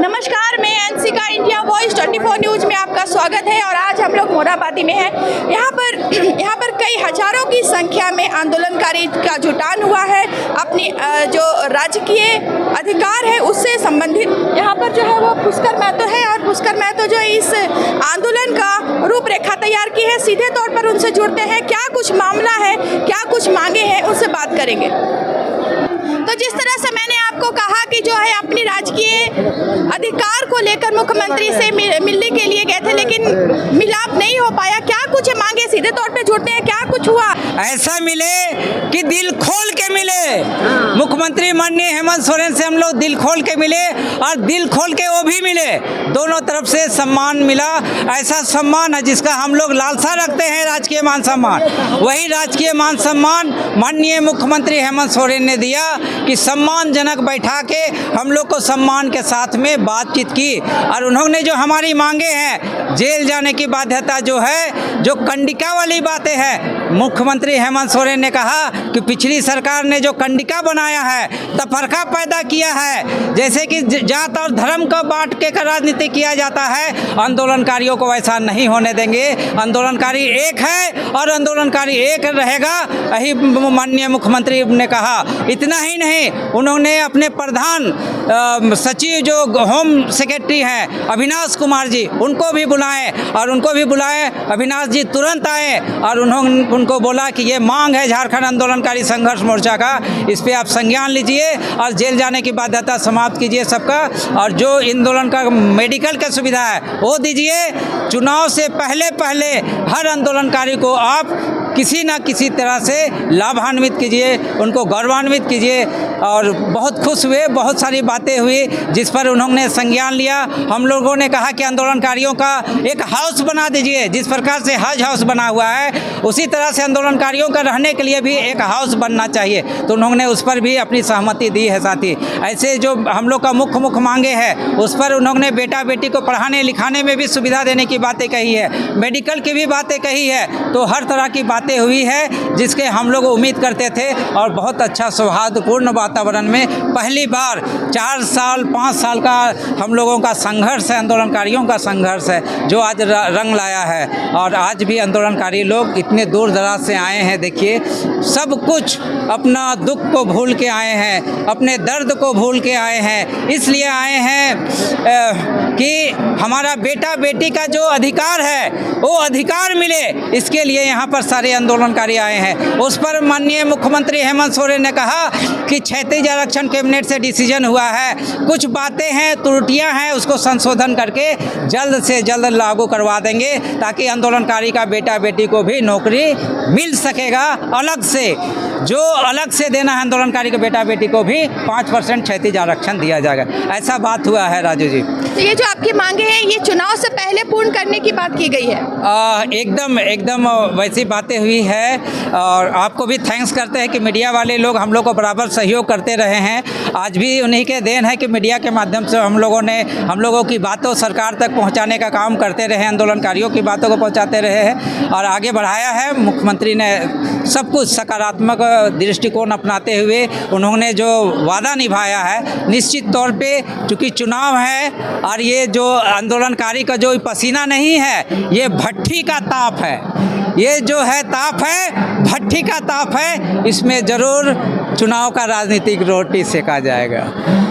नमस्कार, मैं Anshika, India voice 24 news में आपका स्वागत है। और आज हम लोग मोराबादी में हैं। यहाँ पर कई हजारों की संख्या में आंदोलनकारी का जुटान हुआ है। अपनी जो राजकीय अधिकार है उससे संबंधित यहाँ पर जो है वो पुष्कर महतो है। और पुष्कर महतो जो इस आंदोलन का रूपरेखा तैयार की है, सीधे तौर पर उनसे जुड़ते हैं। क्या कुछ मामला है, क्या कुछ मांगे हैं, उनसे बात करेंगे। तो जिस तरह से मैंने आपको कहा कि जो है अपनी राजकीय अधिकार को लेकर मुख्यमंत्री से मिलने के लिए गए थे, लेकिन मिलाप नहीं हो पाया। क्या कुछ मांगे, सीधे तौर पे जुड़ते हैं, क्या कुछ हुआ? ऐसा मिले कि दिल खोल के मिले। मुख्यमंत्री माननीय हेमंत सोरेन से हम लोग दिल खोल के मिले और दिल खोल के वो भी मिले। दोनों तरफ से सम्मान मिला। ऐसा सम्मान है जिसका हम लोग लालसा रखते हैं, राजकीय मान सम्मान। वही राजकीय मान सम्मान माननीय मुख्यमंत्री हेमंत सोरेन ने दिया कि सम्मानजनक बैठा के हम लोग को सम्मान के साथ में बातचीत की। और उन्होंने जो हमारी मांगे हैं, जेल जाने की बाध्यता जो है, जो कंडिका वाली बातें हैं, मुख्यमंत्री हेमंत सोरेन ने कहा कि पिछली सरकार ने जो कंडिका बनाया है, तफरका पैदा किया है, जैसे कि जात और धर्म को बांट के राजनीति किया जाता है, आंदोलनकारियों को वैसा नहीं होने देंगे। आंदोलनकारी एक है और आंदोलनकारी एक रहेगा, यही माननीय मुख्यमंत्री ने कहा। इतना ही नहीं, उन्होंने अपने प्रधान सचिव जो होम सेक्रेटरी हैं अविनाश कुमार जी, उनको भी बुलाए और उनको भी बुलाए। अविनाश जी तुरंत आए और उनको बोला कि ये मांग है झारखंड आंदोलनकारी संघर्ष मोर्चा का, इस पे आप संज्ञान लीजिए और जेल जाने की बाध्यता समाप्त कीजिए सबका। और जो आंदोलन का मेडिकल की सुविधा है वो दीजिए। चुनाव से पहले हर आंदोलनकारी को आप किसी न किसी तरह से लाभान्वित कीजिए, उनको गौरवान्वित कीजिए। और बहुत खुश हुए, बहुत सारी बातें हुई जिस पर उन्होंने संज्ञान लिया। हम लोगों ने कहा कि आंदोलनकारियों का एक हाउस बना दीजिए, जिस प्रकार से हज हाउस बना हुआ है उसी तरह से आंदोलनकारियों का रहने के लिए भी एक हाउस बनना चाहिए। तो उन्होंने उस पर भी अपनी सहमति दी है। साथी ऐसे जो हम लोग का मुख्य मांगे हैं उस पर उन्होंने बेटा बेटी को पढ़ाने लिखाने में भी सुविधा देने की बातें कही है, मेडिकल की भी बातें कही है। तो हर तरह की बातें हुई है जिसके हम लोग उम्मीद करते थे। और बहुत अच्छा सौहार्दपूर्ण वातावरण में पहली बार 4 साल 5 साल का हम लोगों का संघर्ष है, आंदोलनकारियों का संघर्ष है, जो आज रंग लाया है। और आज भी आंदोलनकारी लोग इतने दूर दराज से आए हैं। देखिए, सब कुछ अपना दुख को भूल के आए हैं, अपने दर्द को भूल के आए हैं। इसलिए आए हैं कि हमारा बेटा बेटी का जो अधिकार है वो अधिकार मिले, इसके लिए यहाँ पर सारे आंदोलनकारी आए हैं। उस पर माननीय मुख्यमंत्री हेमंत सोरेन ने कहा कि क्षैतिज आरक्षण कैबिनेट से डिसीजन हुआ है, कुछ बातें हैं, त्रुटियां हैं, उसको संशोधन करके जल्द से जल्द लागू करवा देंगे ताकि आंदोलनकारी का बेटा बेटी को भी नौकरी मिल सकेगा। अलग से जो अलग से देना है आंदोलनकारी के बेटा बेटी को भी 5% क्षैतिज आरक्षण दिया जाएगा। ऐसा बात हुआ है राजू जी। तो ये जो आपकी मांगे हैं ये चुनाव से पहले पूर्ण करने की बात की गई है? एकदम वैसी बातें हुई है। और आपको भी थैंक्स करते हैं कि मीडिया वाले लोग हम लोग को बराबर सहयोग करते रहे हैं। आज भी उन्हीं के देन है कि मीडिया के माध्यम से हम लोगों की बातों सरकार तक पहुंचाने का काम करते रहे, आंदोलनकारियों की बातों को पहुंचाते रहे हैं और आगे बढ़ाया है। मुख्यमंत्री ने सब कुछ सकारात्मक दृष्टिकोण अपनाते हुए उन्होंने जो वादा निभाया है, निश्चित तौर पे चूँकि चुनाव है और ये जो आंदोलनकारी का जो पसीना नहीं है, ये भट्ठी का ताप है, ये जो है ताप है, भट्ठी का ताप है, इसमें ज़रूर चुनाव का राजनीतिक रोटी सेका जाएगा।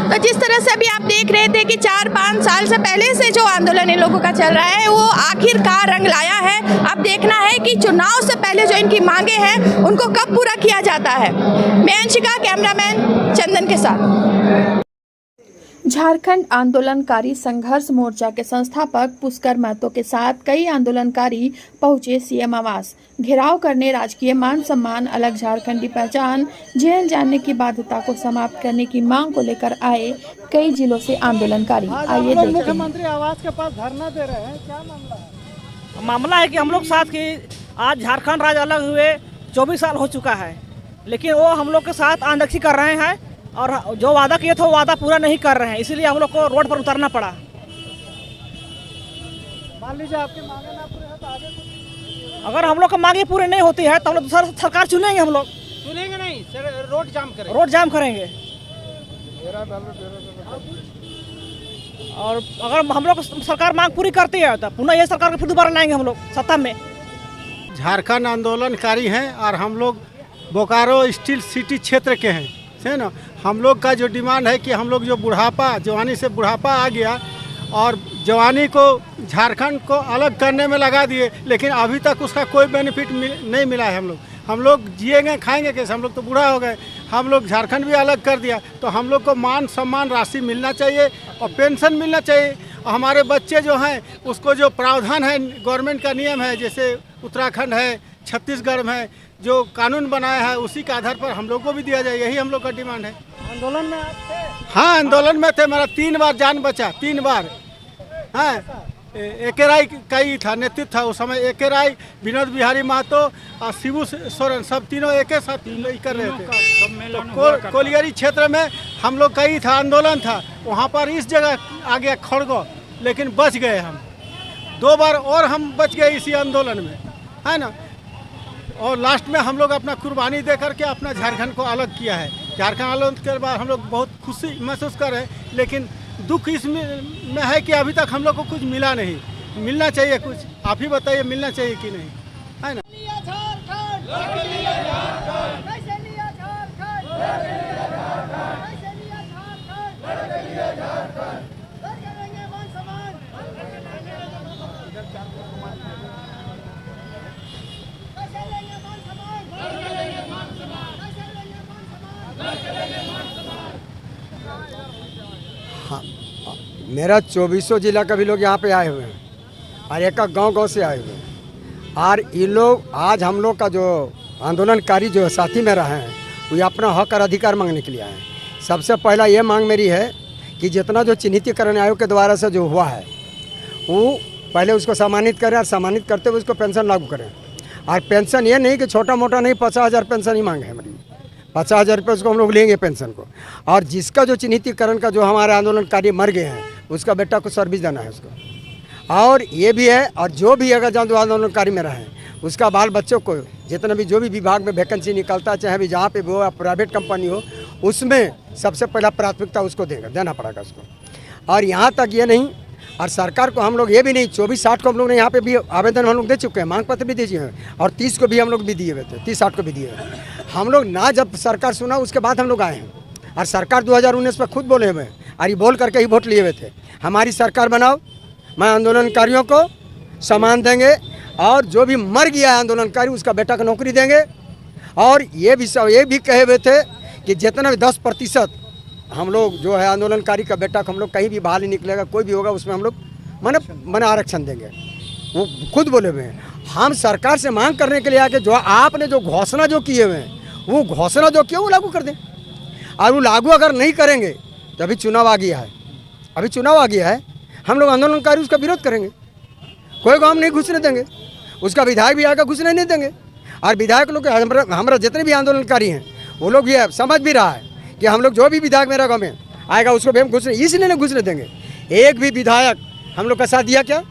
तो जिस तरह से अभी आप देख रहे थे कि 4-5 साल से पहले से जो आंदोलन इन लोगों का चल रहा है वो आखिरकार रंग लाया है। अब देखना है कि चुनाव से पहले जो इनकी मांगे हैं उनको कब पूरा किया जाता है। मैं अंशिका, कैमरामैन चंदन के साथ। झारखंड आंदोलनकारी संघर्ष मोर्चा के संस्थापक पुष्कर महतो के साथ कई आंदोलनकारी पहुंचे सीएम आवास। घेराव करने, राजकीय मान सम्मान, अलग झारखंडी पहचान, जेल जाने की बाध्यता को समाप्त करने की मांग को लेकर आए कई जिलों से आंदोलनकारी। आइए देखते हैं। मुख्यमंत्री आवास के पास धरना दे रहे हैं, क्या मामला है? मामला है कि हम लोग साथ की आज झारखंड राज्य अलग हुए 24 साल हो चुका है, लेकिन वो हम लोग के साथ अनदेखी कर रहे हैं और जो वादा किए थे वो वादा पूरा नहीं कर रहे हैं, इसीलिए हम लोग को रोड पर उतरना पड़ा। मान लीजिए आपकी मांगे ना पूरे हैं तो आगे अगर हम लोग की मांगे पूरी नहीं होती है तो हम लोग दूसरा सरकार चुनेंगे। हम लोग चुनेंगे नहीं, रोड जाम करेंगे। और अगर हम लोग सरकार मांग पूरी करती है तो पुनः ये सरकार को फिर दोबारा लाएंगे हम लोग सत्ता में। झारखंड आंदोलनकारी हैं और हम लोग बोकारो स्टील सिटी क्षेत्र के हैं, है ना। हम लोग का जो डिमांड है कि हम लोग जो बुढ़ापा, जवानी से बुढ़ापा आ गया और जवानी को झारखंड को अलग करने में लगा दिए, लेकिन अभी तक उसका कोई बेनिफिट नहीं मिला है। हम लोग जिएंगे खाएंगे कैसे, हम लोग तो बूढ़ा हो गए। हम लोग झारखंड भी अलग कर दिया, तो हम लोग को मान सम्मान राशि मिलना चाहिए और पेंशन मिलना चाहिए। और हमारे बच्चे जो हैं उसको जो प्रावधान है, गवर्नमेंट का नियम है, जैसे उत्तराखंड है, छत्तीसगढ़ में जो कानून बनाया है उसी के आधार पर हम लोग को भी दिया जाए, यही हम लोग का डिमांड है। आंदोलन में आप थे? हाँ, आंदोलन में थे। मेरा 3 बार जान बचा, 3 बार। हाँ, एके राय का ही था, नेतृत्व था उस समय। एके राय, विनोद बिहारी महतो और शिबू सोरेन, सब तीनों एक साथ कर रहे थे। तो कोलियरी क्षेत्र में हम लोग का ही था, आंदोलन था। वहाँ पर इस जगह आ गया खड़गो, लेकिन बच गए हम। 2 बार और हम बच गए इसी आंदोलन में, है ना। और लास्ट में हम लोग अपना कुर्बानी दे करके अपना झारखंड को अलग किया है। झारखंड आंदोलन के बाद हम लोग बहुत खुशी महसूस कर रहे हैं, लेकिन दुख इसमें है कि अभी तक हम लोग को कुछ मिला नहीं। मिलना चाहिए कुछ, आप ही बताइए मिलना चाहिए कि नहीं, है ना। हाँ, मेरा 24 जिला का भी लोग यहाँ पे आए हुए हैं और एक गांव से आए हुए हैं। और ये लोग आज हम लोग का जो आंदोलनकारी जो साथी में रहे हैं वो अपना हक और अधिकार मांगने के लिए आए हैं। सबसे पहला ये मांग मेरी है कि जितना जो चिन्हितीकरण आयोग के द्वारा से जो हुआ है वो पहले उसको सम्मानित करें और सम्मानित करते हुए उसको पेंशन लागू करें। और पेंशन ये नहीं कि छोटा मोटा नहीं, 50,000 पेंशन ही मांगे हमारी। 50,000 रुपये उसको हम लोग लेंगे पेंशन को। और जिसका जो चिन्हितीकरण का जो हमारे आंदोलनकारी मर गए हैं उसका बेटा को सर्विस देना है उसको। और ये भी है, और जो भी अगर जो आंदोलनकारी में रहे उसका बाल बच्चों को जितना भी जो भी विभाग में वैकेंसी निकलता है, चाहे भी जहाँ पे भी हो, प्राइवेट कंपनी हो, उसमें सबसे पहला प्राथमिकता उसको देना पड़ेगा उसको। और यहाँ तक ये नहीं, और सरकार को हम लोग ये भी नहीं, 24-60 को हम लोग ने यहाँ पे भी आवेदन हम लोग दे चुके हैं, मांग पत्र भी दीजिए हैं, और 30 को भी हम लोग भी दिए हुए थे, 30-60 को भी दिए हुए। हम लोग ना जब सरकार सुना उसके बाद हम लोग आए हैं। और सरकार 2019 में खुद बोले हुए और ये बोल करके ही वोट लिए हुए थे, हमारी सरकार बनाओ, मैं आंदोलनकारियों को सम्मान देंगे और जो भी मर गया है आंदोलनकारी उसका बेटा को नौकरी देंगे। और ये भी कहे हुए थे कि जितना भी 10% हम लोग जो है आंदोलनकारी का बेटा को हम लोग कहीं भी बाहर नहीं निकलेगा, कोई भी होगा उसमें हम लोग मन आरक्षण देंगे। वो खुद बोले हुए हैं। हम सरकार से मांग करने के लिए आके जो आपने जो घोषणा जो किए हुए हैं वो घोषणा जो किया वो लागू कर दें। और वो लागू अगर नहीं करेंगे तो अभी चुनाव आ गया है, हम लोग आंदोलनकारी उसका विरोध करेंगे। कोई गाँव नहीं घुसने देंगे, उसका विधायक भी आकर घुसने नहीं देंगे। और विधायक लोग हमारा जितने भी आंदोलनकारी हैं वो लोग ये समझ भी रहा है कि हम लोग जो भी विधायक मेरा गाँव में आएगा उसको भी हम घुसने इसलिए नहीं घुसने देंगे। एक भी विधायक हम लोग का साथ दिया क्या?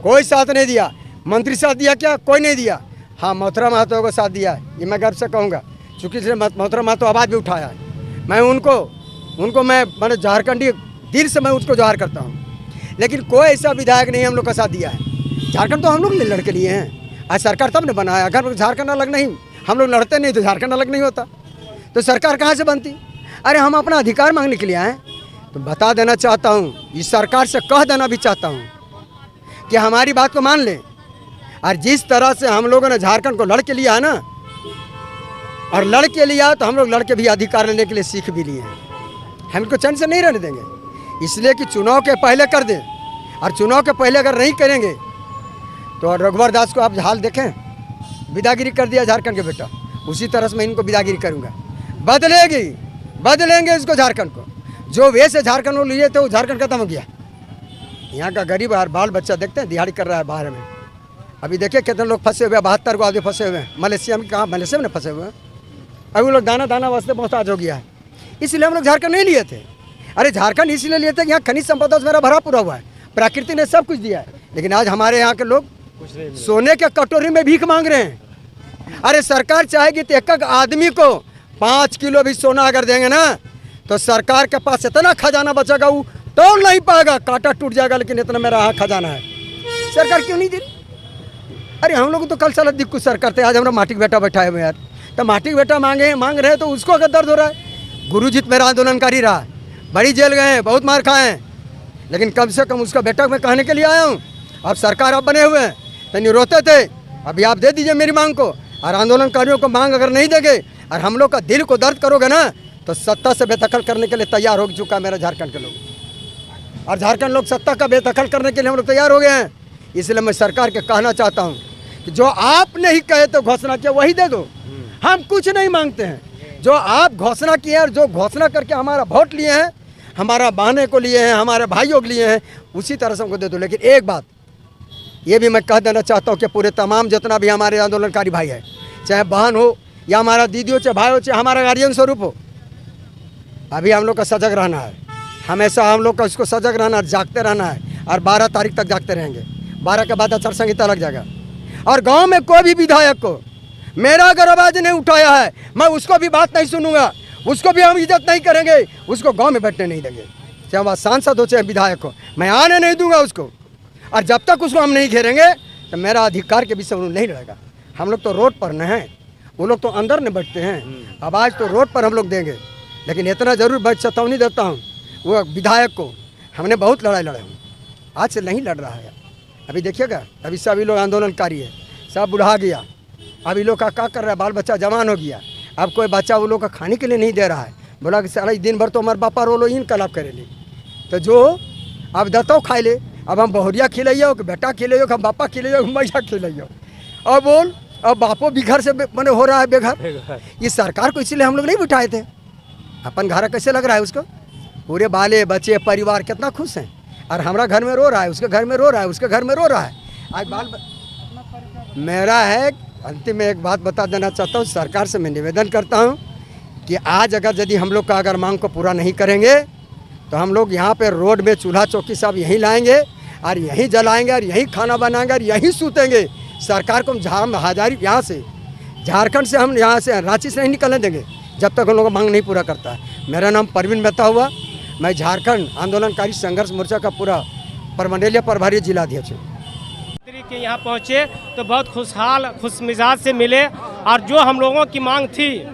कोई साथ नहीं दिया। मंत्री साथ दिया क्या? कोई नहीं दिया। हाँ, मोहतरम महतो को साथ दिया है, ये मैं गर्व से कहूँगा, चूँकि इसने मोहतरम महतो आवाज़ भी उठाया है। मैं उनको मैंने झारखंडी दिल से मैं उसको जोहार करता हूँ। लेकिन कोई ऐसा विधायक नहीं हम लोग का साथ दिया है। झारखंड तो हम लोग लड़ के लिए हैं, आज सरकार तब ने बनाया। अगर झारखंड अलग नहीं, हम लोग लड़ते नहीं तो झारखंड अलग नहीं होता, तो सरकार कहाँ से बनती? अरे हम अपना अधिकार मांगने के लिए आए। तो बता देना चाहता हूँ, इस सरकार से कह देना भी चाहता हूँ कि हमारी बात को मान लें। और जिस तरह से हम लोगों ने झारखंड को लड़ के लिया है ना, और लड़ के लिया तो हम लोग लड़ के भी अधिकार लेने के लिए सीख भी लिए हैं। हम इनको चैन से नहीं रहने देंगे, इसलिए कि चुनाव के पहले कर दें। और चुनाव के पहले अगर नहीं करेंगे तो रघुवर दास को आप हाल देखें, विदागिरी कर दिया झारखंड के बेटा, उसी तरह से मैं इनको विदागिरी करूँगा। बदलेंगे इसको, झारखंड को। जो वे से झारखंड को लिए थे वो झारखंड खत्म हो गया। यहाँ का गरीब और बाल बच्चा देखते हैं दिहाड़ी कर रहा है बाहर में। अभी देखिए कितने लोग फंसे हुए हैं, 72 को आगे फंसे हुए हैं मलेशिया में। कहाँ मलेशिया में फंसे हुए हैं? अभी वो लोग दाना वास्ते मोहताज हो गया है, इसलिए हम लोग झारखंड नहीं लिए थे। अरे झारखंड इसलिए लिए थे कि यहाँ खनिज संपदा मेरा भरा पूरा हुआ है, प्रकृति ने सब कुछ दिया है। लेकिन आज हमारे यहाँ के लोग सोने के कटोरी में भीख मांग रहे हैं। अरे सरकार चाहेगी तो एक आदमी को 5 किलो भी सोना अगर देंगे ना तो सरकार के पास इतना खजाना बचेगा, वो तोड़ नहीं पाएगा, कांटा टूट जाएगा, लेकिन इतना मेरा यहाँ खजाना है। सरकार क्यों नहीं दे रही? अरे हम लोग तो कल साल दिक्कत सर करते, आज हमारा माटी का बेटा बैठा है यार, तो माटी का बेटा मांग रहे हैं तो उसको अगर दर्द हो रहा है। गुरुजीत मेरा आंदोलनकारी रहा, बड़ी जेल गए हैं, बहुत मार खाए हैं, लेकिन कम से कम उसका बेटा मैं कहने के लिए आया हूँ। अब सरकार आप बने हुए हैं तो नहीं रोते थे, अभी आप दे दीजिए मेरी मांग को। और आंदोलनकारियों को मांग अगर नहीं देंगे और हम लोग का दिल को दर्द करोगे ना, तो सत्ता से बेदखल करने के लिए तैयार हो चुका है मेरा झारखंड के लोग। और झारखंड लोग सत्ता का बेदखल करने के लिए हम लोग तैयार हो गए हैं। इसलिए मैं सरकार के कहना चाहता हूँ कि जो आपने ही कहे तो घोषणा किया वही दे दो, हम कुछ नहीं मांगते हैं। जो आप घोषणा किए और जो घोषणा करके हमारा वोट लिए हैं, हमारा बहने को लिए हैं, हमारे भाइयों को लिए हैं, उसी तरह से हमको दे दो। लेकिन एक बात ये भी मैं कह देना चाहता हूँ कि पूरे तमाम जितना भी हमारे आंदोलनकारी भाई है, चाहे बहन हो या हमारा दीदी हो, चाहे भाई हो, चाहे हमारा गार्जियन स्वरूप हो, अभी हम लोग का सजग रहना है। हमेशा हम लोग का उसको सजग रहना, जागते रहना है। और 12 तारीख तक जागते रहेंगे। 12 के बाद आचार संहिता लग जाएगा। और गांव में कोई भी विधायक को मेरा अगर आवाज़ नहीं उठाया है, मैं उसको भी बात नहीं सुनूंगा, उसको भी हम इज्जत नहीं करेंगे, उसको गांव में बैठने नहीं देंगे। चाहे वह सांसद हो चाहे विधायक हो, मैं आने नहीं दूंगा उसको। और जब तक उसको हम नहीं घेरेंगे तो मेरा अधिकार के विषय में नहीं रहेगा। हम लोग तो रोड पर न हैं, वो लोग तो अंदर न बैठते हैं। आवाज़ तो रोड पर हम लोग देंगे। लेकिन इतना ज़रूर मैं चेतावनी देता हूँ वो विधायक को, हमने बहुत लड़ाई लड़े हूँ, आज से नहीं लड़ रहा है। अभी देखिएगा, अभी सभी लोग आंदोलनकारी है, सब बुढ़ा गया। अभी लोग का क्या कर रहा है, बाल बच्चा जवान हो गया। अब कोई बच्चा वो लोग का खाने के लिए नहीं दे रहा है, बोला कि सारा दिन भर तो हमारे बापा रोलो इन कलाप करेले, तो जो अब दतो खाए ले। अब हम बहुरिया खिलाइयो कि बेटा खिलाइयो कि हम बापा खिलाइयो कि मैया खिलाइयो। अब बोल, अब बापो भी घर से मैंने हो रहा है बेघर। ये सरकार को इसीलिए हम लोग नहीं बिठाए थे। अपन घर कैसे लग रहा है उसको, पूरे बाले बच्चे परिवार कितना खुश हैं। और हमारा घर में रो रहा है, उसके घर में रो रहा है, उसके घर में रो रहा है। आज मेरा है अंतिम में एक बात बता देना चाहता हूँ, सरकार से मैं निवेदन करता हूँ कि आज अगर यदि हम लोग का अगर मांग को पूरा नहीं करेंगे तो हम लोग यहाँ पे रोड में चूल्हा चौकी सब यहीं लाएंगे और यहीं जलाएंगे और यहीं खाना बनाएंगे और यहीं सूतेंगे। सरकार को हम हजारी यहाँ से झारखंड से हम यहाँ से रांची से नहीं निकलने देंगे जब तक उन लोगों का मांग नहीं पूरा करता है। मेरा नाम परवीन मेहता हुआ, मैं झारखंड आंदोलनकारी संघर्ष मोर्चा का पूरा परमंडलीय प्रभारी जिलाध्यक्ष हूँ। के यहाँ पहुँचे तो बहुत खुशहाल खुश मिजाज से मिले और जो हम लोगों की मांग थी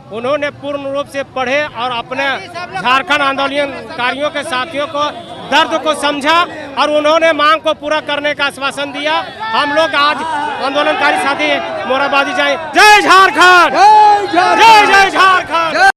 उन्होंने पूर्ण रूप से पढ़े और अपने झारखंड आंदोलनकारियों के साथियों को दर्द को समझा और उन्होंने मांग को पूरा करने का आश्वासन दिया। हम लोग आज आंदोलनकारी साथी मोराबादी जाए। जय झारखंड, जय जय झारखंड।